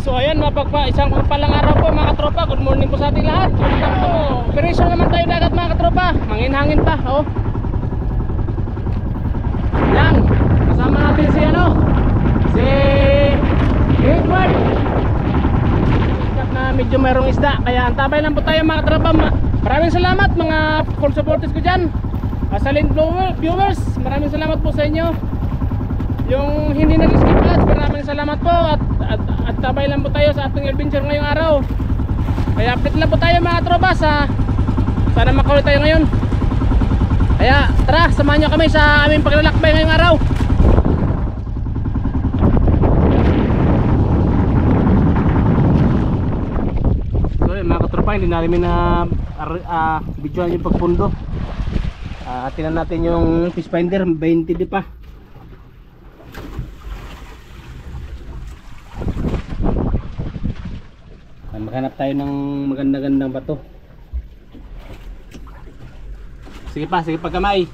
So ayan, isang palang araw po mga katropa. Good morning po sa ating lahat. Operation naman tayo dagat mga katropa. Mangin-hangin pa, oh. Yan, kasama natin si si Edward. Na medyo mayroong isda, kaya antabay lang po tayo mga katropa. Maraming salamat mga full supporters ko dyan. Silent viewers, maraming salamat po sa inyo. Yung hindi nag-skip ads, maraming salamat po. At tabay lang po tayo sa ating adventure ngayong araw. Kaya update lang po tayo mga tropa. Sana makaulit tayo ngayon. Kaya tara, samahan nyo kami sa aming paglalakbay ngayong araw. So yun mga katropa, hindi namin na videoan yung pagpundo. Tingnan natin yung fish finder, 20 di pa. Maghanap tayo ng maganda-gandang bato. Sige pa kamay.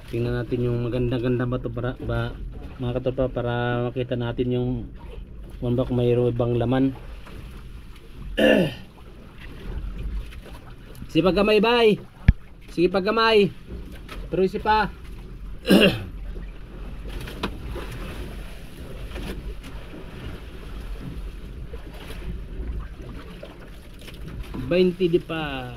Tingnan natin yung maganda-gandang bato para mga katropa, para makita natin yung kung mayroong ibang laman. Sige pagkamay bay. Sige pagkamay. Pero isi pa. 20 di pa.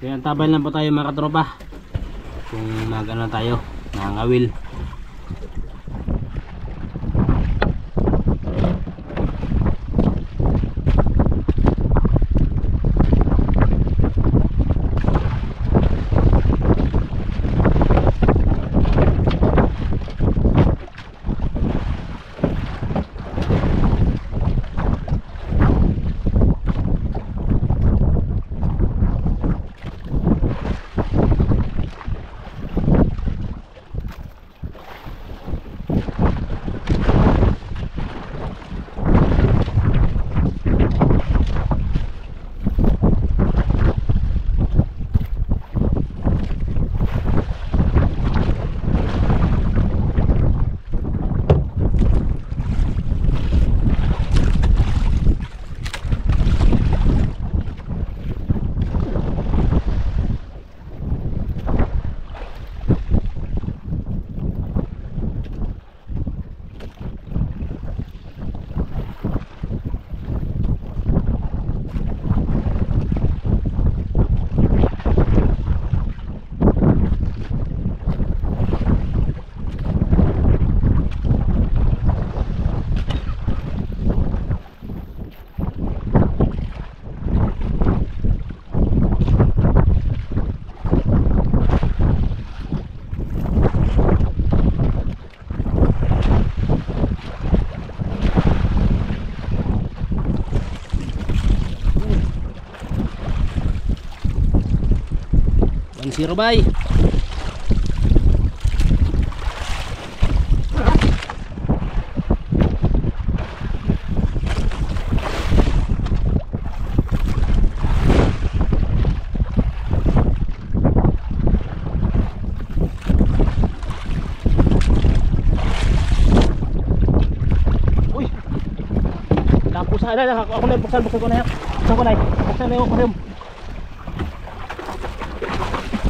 Kaya tabay lang po tayo mga katropa. Kung magano tayo, nangawil. Zero bay. Uy. Tapos ada ako na buksan ko na yan. Buksan ko na. Buksan na yung aquarium.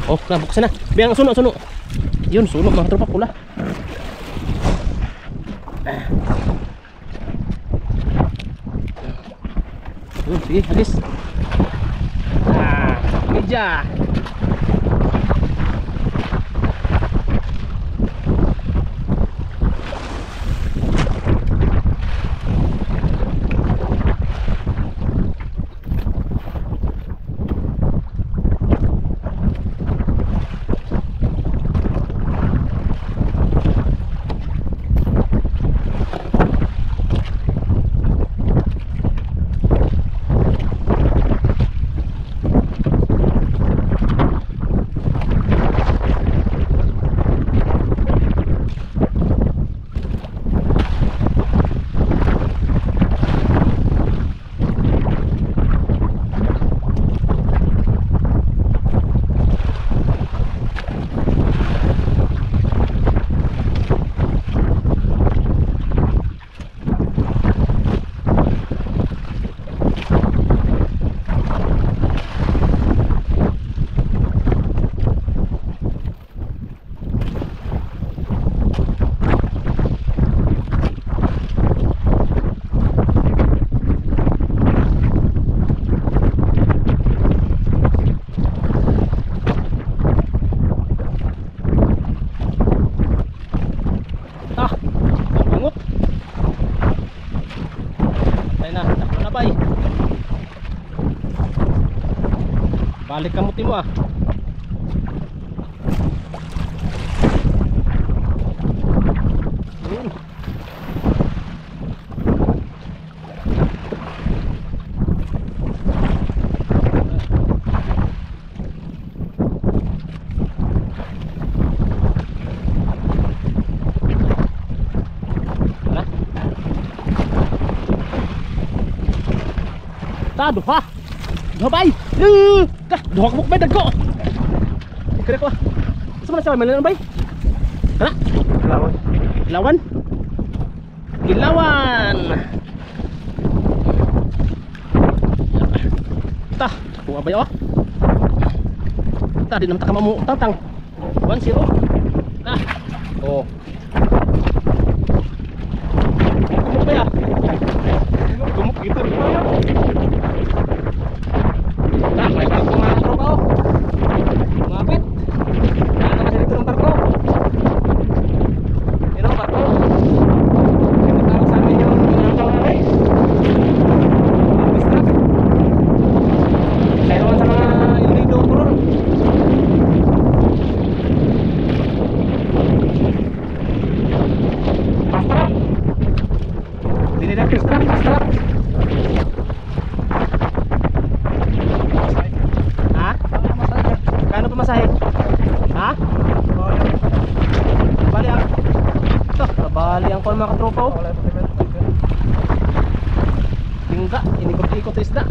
Oh, nabuksan na. Bilang suno. Yun, suno mga tropa pula. Sige, habis. Meja. Balik kamuti mo ah. Ta duha. Duha bay. Duha ka bay dagko. Kira ko. Sa man sa man bay? Kana? Lawan. Lawan? Kilawan. Ta, kuha bay oh. Ta di naman ta kamamu tantang. 1-0. Ta. Oh. Kumuk ba ya? Kumuk gitu. Nah, may barko mga tropa oh. Mapit. Ano kasi dito ng barko? Yun ang barko. Ito tawag sa amin yung tawag namin. Distract. Mayroon sa mga ilido puro. Pastrap. Hindi na pastrap, pastrap. Pamasahe. Ha? Bali ang ito, bali ang mga katropa oh. Tingga, inikot-ikot isda.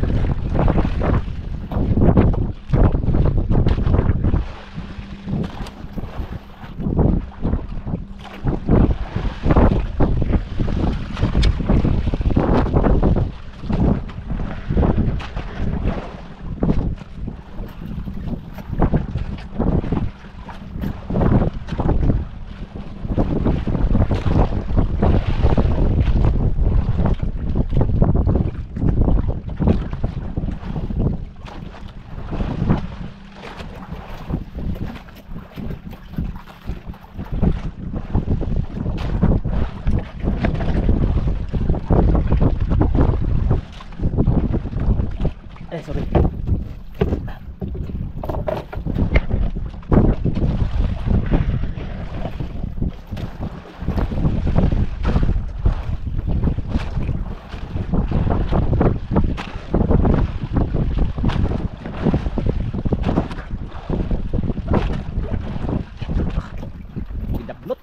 Sorry. Dablot.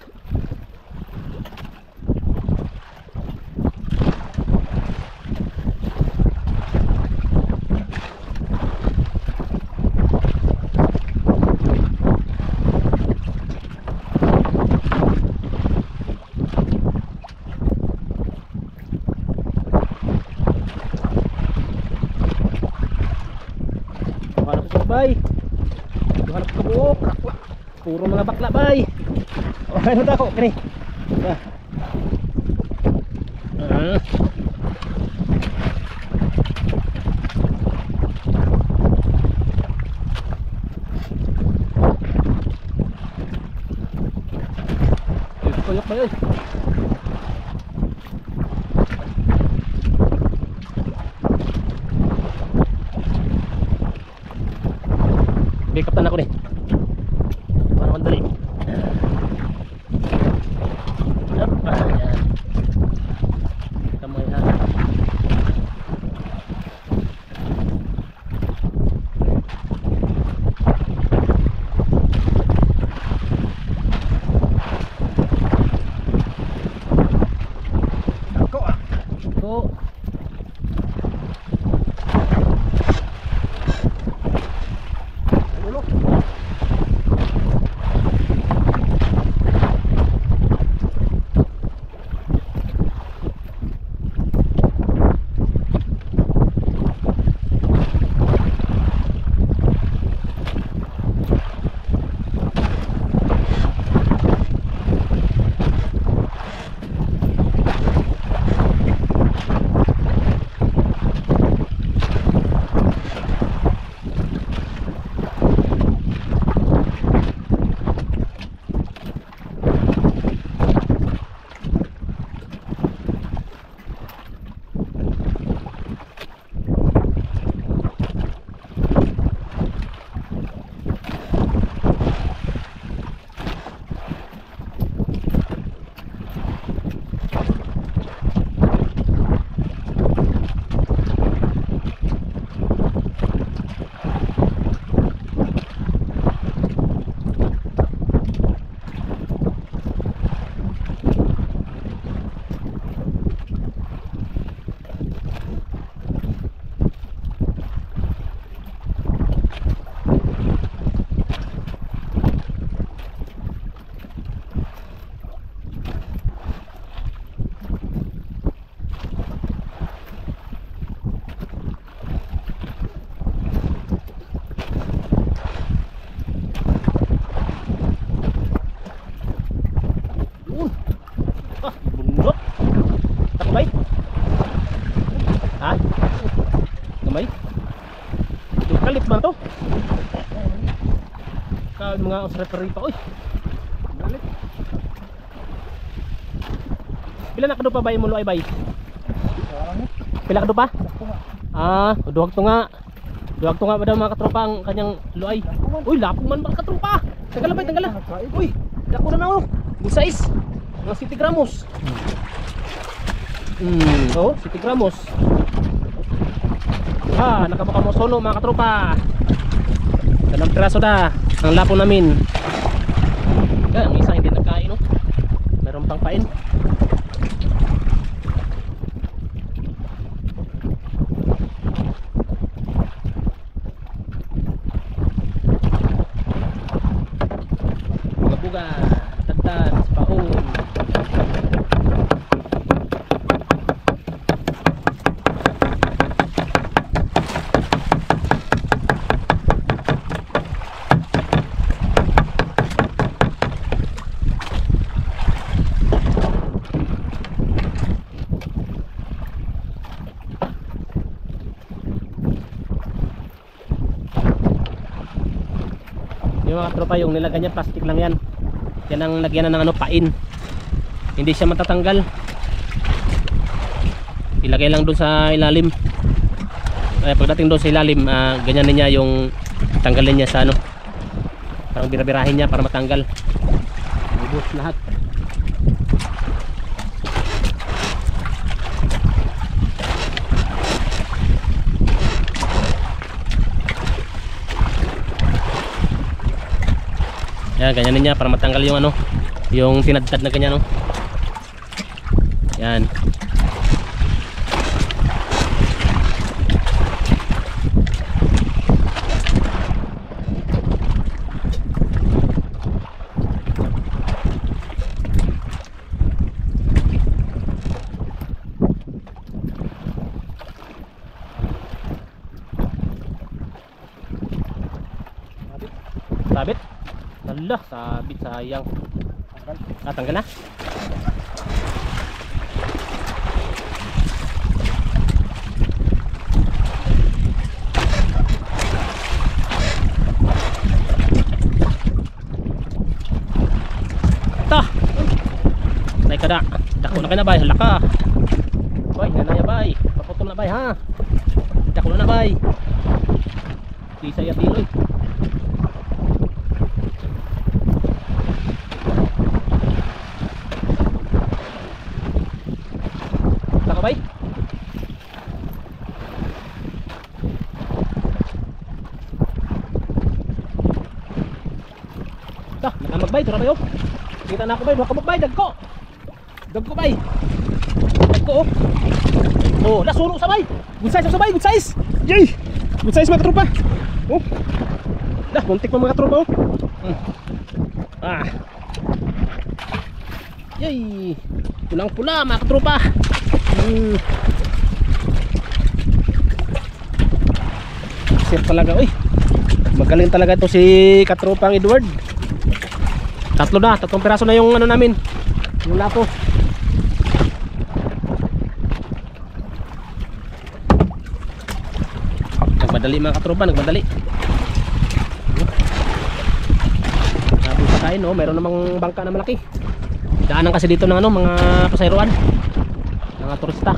Bay, hanap ka buok. Puro mga bakla bay. Okay na ako, kini. Tuyok bay. Backup na ako nih. Para madali. Ayan. Kamay ha. Ako ah. Ako. mga osreper rito. Uy. Galit. Pila na kadupa bay mo luay bay? Sarang mo. Pila kadupa? Sakto nga. Duhag to nga. Duhag to nga ba daw mga katropa ang kanyang luay. Uy, lapong man mga katropa. Tanggal bay, tanggal. Uy, dako na na oh. Yung size. Mga 70 gramos. Oh, 70 gramos. Nakabuka mo solo mga katropa. Dalang piraso na ang lapo namin. Ang isa hindi nagkain no. Meron pang pain. Buga-buga, tagtag, paon. Yung mga tropa, yung nilagyan niya plastic lang yan. Yan ang lagyan na ng pain. Hindi siya matatanggal. Ilagay lang doon sa ilalim. Pagdating doon sa ilalim, ganyan niya yung tanggalin niya sa parang birabirahin niya para matanggal. Ubos lahat. Yan, ganyan niya para matanggal yung yung tinadtad na ganyan Yan. Sabit. Alah, sabit sayang. Tanggal na. Tah. Naik kada. Dako na kay na bay, halaka. Bay, nanaya bay. Paputol na bay ha. Dako na bay. Di saya tiloy. Bay. Ito, nakamagbay, ito na ba yun? Kita na ako bay, makamagbay, dagko. Dagko bay. Dagko oh. Nasuno sa bay. Good size sa bay, good size. Yay! Good size mga tropa. Oh. Muntik mo mga tropa oh. Yay! Pulang-pula mga tropa. Sir talaga magaling talaga ito si katropang Edward. Tatlong piraso na yung namin, yung lapo. Nagmadali mga katropa, nagmadali. Habang sa kain mayroon namang bangka na malaki. Daanan kasi dito ng mga pasayroan, mga turista.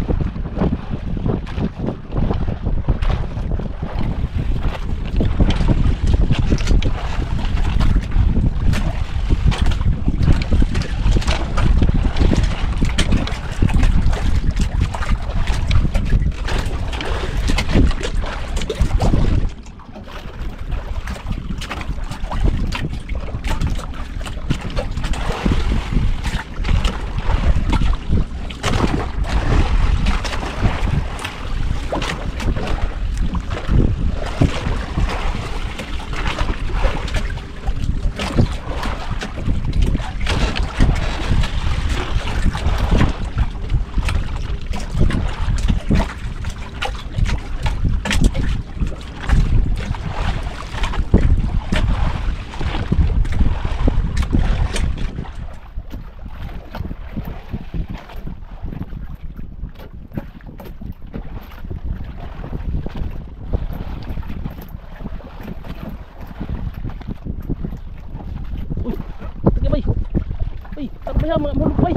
sabay ha, mahulog bay.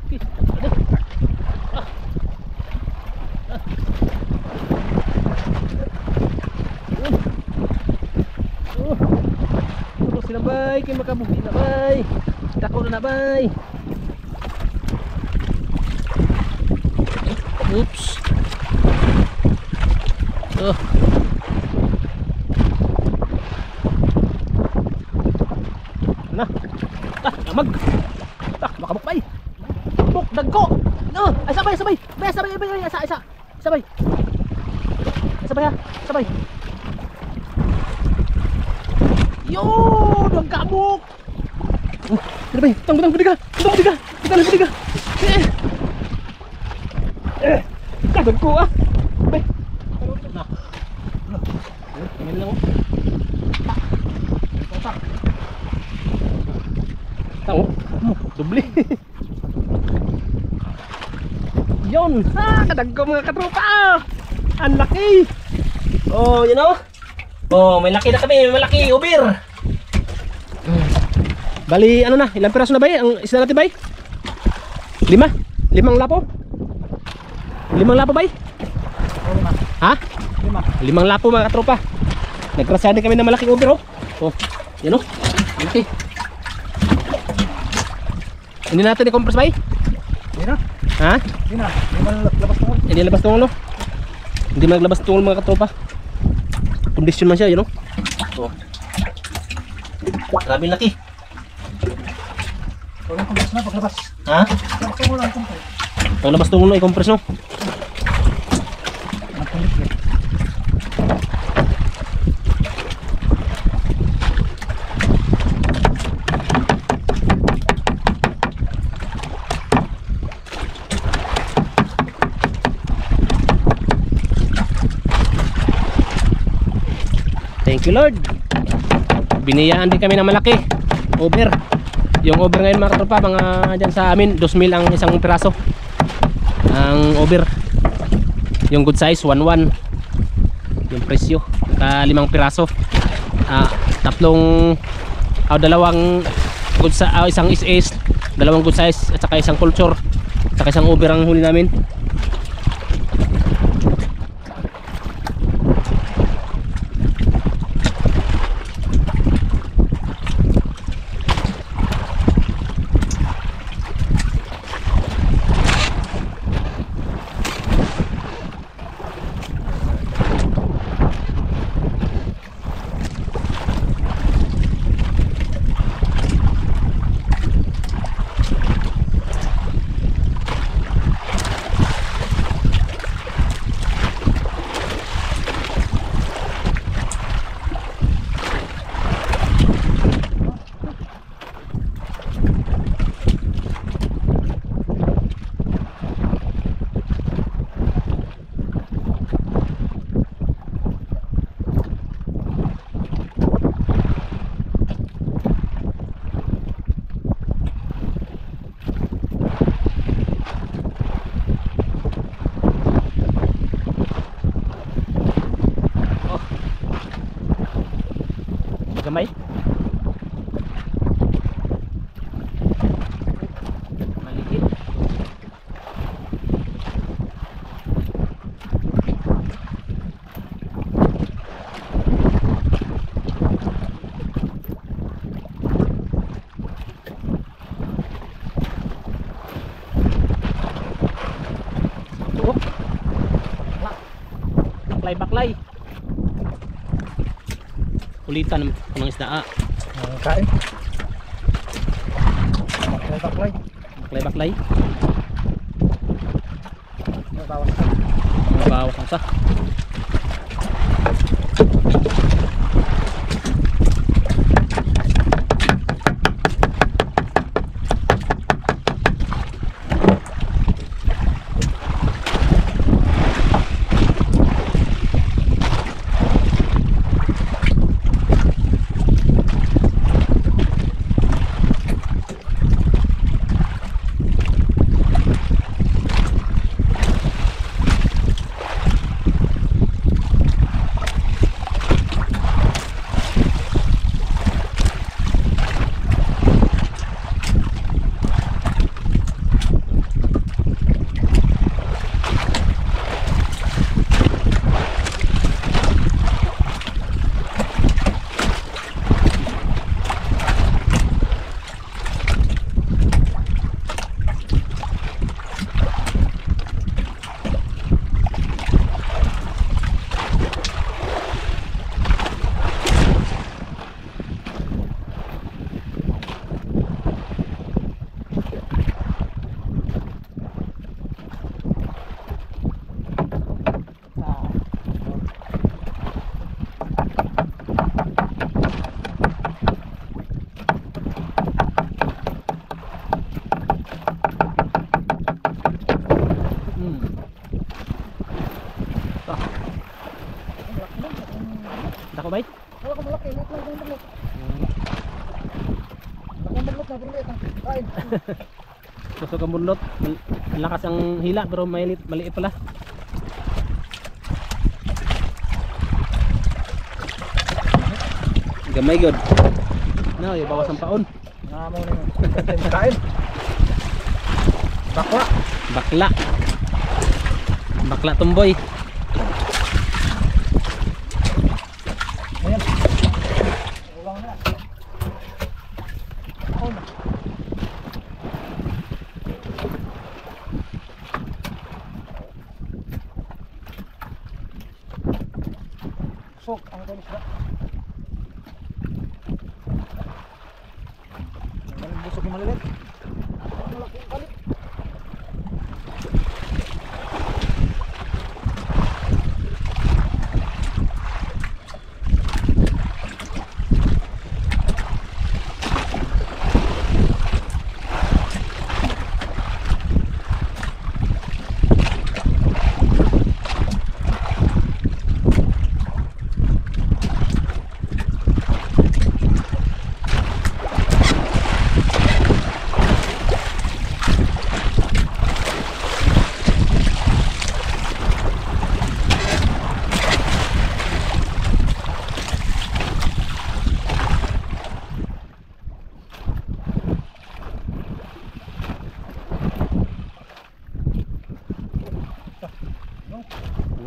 Okay, ada. Terus sila bay, kay makabuhi na bay. Dako na bay. Oops. Na. Damag. Makabuk bay. Buk dagko. No, ay sabay. Bay, sabay. Isa. Sabay. Sabay ha. Sabay. Yo, dong kabuk. Ano bay? Tunggu ka. Kita. Dagko ah. Bay. Na. Ini lang oh. Tahu, dubli. Yon, kadagko mga katropa. Ang laki. Oh, you know? Oh, may laki na kami, may malaki ubir. Bali, ano na? Ilang piraso na ba? Ang isda natin ba? 5? 5 lapo? 5 lapo ba? Ha? 5 lapo mga katropa. Nagkrasahan din kami ng malaking ubir oh. Oh, yan oh. Okay. Hindi natin i-compress ba? Hindi na. Ha? Hindi na. Hindi Hindi labas malabas tungkol. tungol no? Hindi maglabas tungol mga katropa. Kondisyon man siya, yun no? Oh. Grabe laki. Huwag yung compress na paglabas. Ha? Laksa mo lang compress. Paglabas tungol no, i-compress no? Nagkulit. Thank you Lord. Biniyaan din kami ng malaki over. Yung over ngayon mga katropa, mga dyan sa amin 2,000 ang isang piraso. Ang over. Yung good size 1,1 yung presyo. 5 piraso. Dalawang good size, isang is dalawang good size at saka isang culture at saka isang over ang huli namin. Gamay. Maliit. Baklay. Kulitan ng isda. Kain. Baklay. Baklay. Bawas. Bawas ang sa. Kain. Tusok ang bunlot. Ang lakas ang hila pero maliit pala. Gamay god. No, bawas ang paon. Namo na yun. Kain. Bakwa. Bakla. Bakla tumboy. Ayan. Ulang na. Oh. Sok ang kanis na. Ang busok yung malilit. Ang malaking kalit.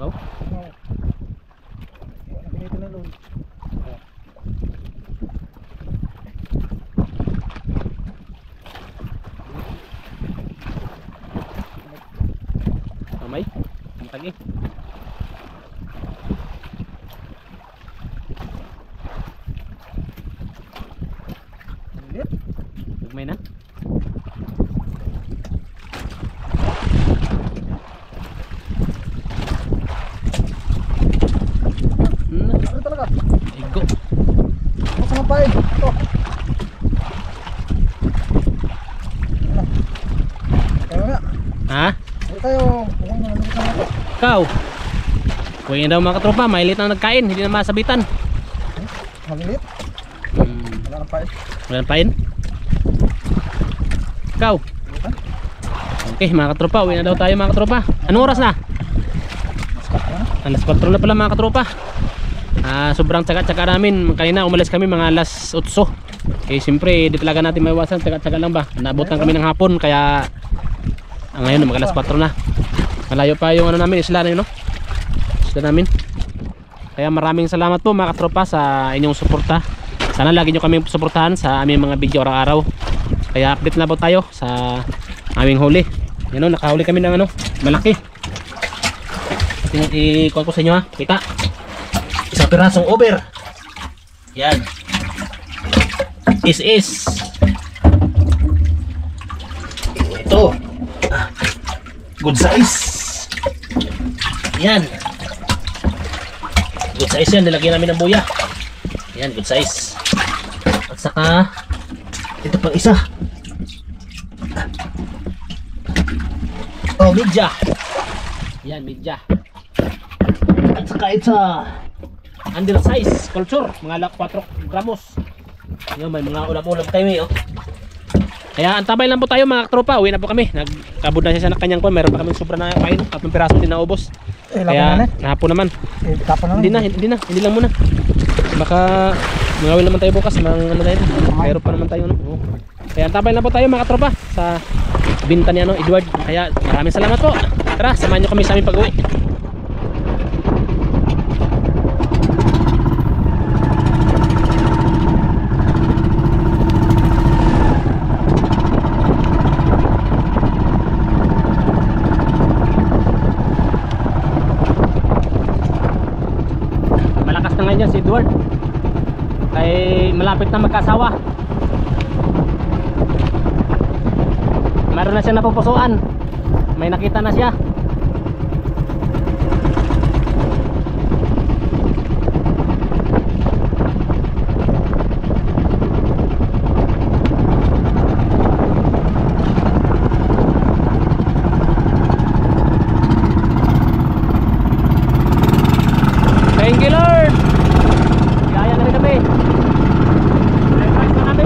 Wow. Mamay. Matagi. Ugmay na. Ano talaga? Igo. Masa ngapain? Ito. Kaya nga. Ha? Hindi tayo. Huwag na naman sa ito. Ikaw. Kuya daw mga katropa, mailit na nagkain, hindi na masabitan. Malilit. Hmm. Wala nang pain. Wala na pain. Ikaw. Okay mga katropa, uwi na daw tayo mga katropa. Anong oras na? Alas 4 na pala mga katropa. Sobrang tsaga-tsaga namin. Kanina umalis kami mga alas 8. Eh siyempre di talaga natin maiwasan, tsaga-tsaga lang ba. Naabutan kami ng hapon kaya ngayon mag alas 4 na. Malayo pa yung ano namin, isla na yun, no? Isla namin. Kaya maraming salamat po mga katropa sa inyong suporta. Sana lagi nyo kami suportahan sa aming mga video araw-araw. Kaya update na po tayo sa aming huli. Yan o, nakahuli kami ng ano, malaki. I-call ko sa inyo ha, kita. Isang pirasong over. Yan. Is. Ito. Good size. Yan. Good size yan, nilagyan namin ng buya. Yan, good size. At saka ito pang isa. Oh, midya. Yan, midya. At saka ito undersize culture, mga 4 gramos. Yan, may mga ulam-ulam tayo eh, oh. Kaya antabay lang po tayo mga tropa. Uwi na po kami. Nagkabod na siya sa kanyang kon. Meron pa kami sobra na kain. 4 piraso din naubos. Kaya hapon naman. Hindi lang muna. Baka mangawin naman tayo bukas ng ano dahil. Meron pa naman tayo ano. Kaya antabay lang po tayo mga tropa sa binta ni ano, Edward. Kaya maraming salamat po. Tara, samahan niyo kami sa aming pag-uwi. Si Edward ay malapit na magkasawa. Meron na siya napupusuan. May nakita na siya. Thank you Lord.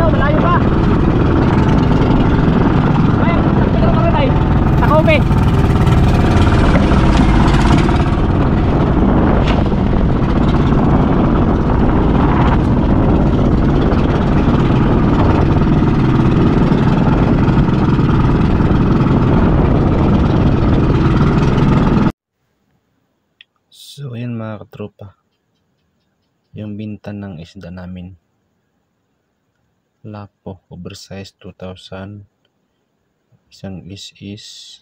Malayo pa. mga katropa, yung binta ng isda namin. Lapo, oversize 2,000. Isang is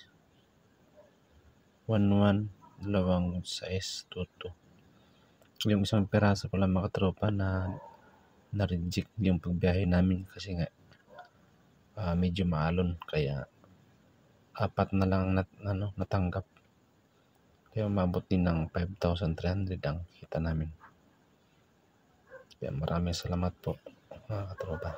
11, dalawang good size 22. Yung isang peraso pala mga katropa na reject yung pagbiyahe namin kasi nga medyo maalon, kaya 4 na lang natanggap. Kaya umabot din ng 5,300 ang kita namin. Kaya maraming salamat po mga katropa.